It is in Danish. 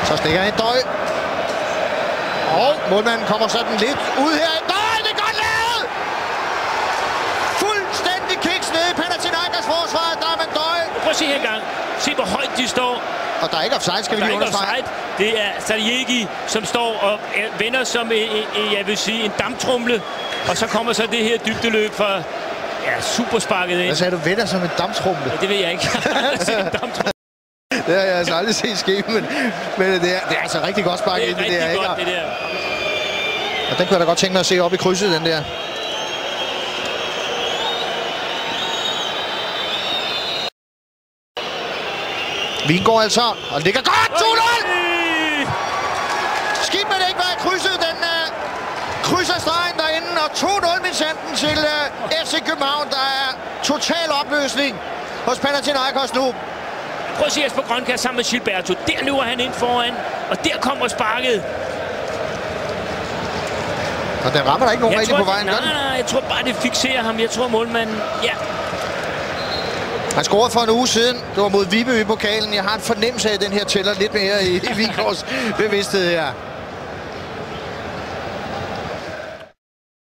Så stikker en døj. Og målmanden kommer sådan lidt ud her. Nej, det er godt lavet! Fuldstændig kiks nede i Panathinaikos forsvar. Der er en døj. Prøv at se her engang. Se, hvor højt de står. Og der er ikke offside, skal vi lige understrege. Det er Saliegi, som står og vender som jeg vil sige, en damptrumle. Og så kommer så det her dybdeløb fra supersparket ind. Hvad sagde du, vender som en damptrumle? Ja, det ved jeg ikke. Det har jeg altså aldrig set ske, men det er altså rigtig godt sparket ind. Det er rigtig godt, det der. Og den kunne jeg da godt tænke mig at se op i krydset, den der. Vingård altså, og ligger godt! 2-0! Skidt med det ikke var i krydset, den krydser stregen derinde, og 2-0 med sanden til FC København. Der er total opløsning hos Panathinaikos nu. Prøv at se Jesper Grønkjær sammen med Gilberto. Der løber han ind foran, og der kommer sparket. Og den rammer der ikke nogen rigtig på vejen, nej, jeg tror bare, det fikserer ham. Jeg tror, målmanden, Han scorede for en uge siden. Det var mod Viby i pokalen. Jeg har en fornemmelse af, at den her tæller lidt mere i Vingårds bevidsthed her.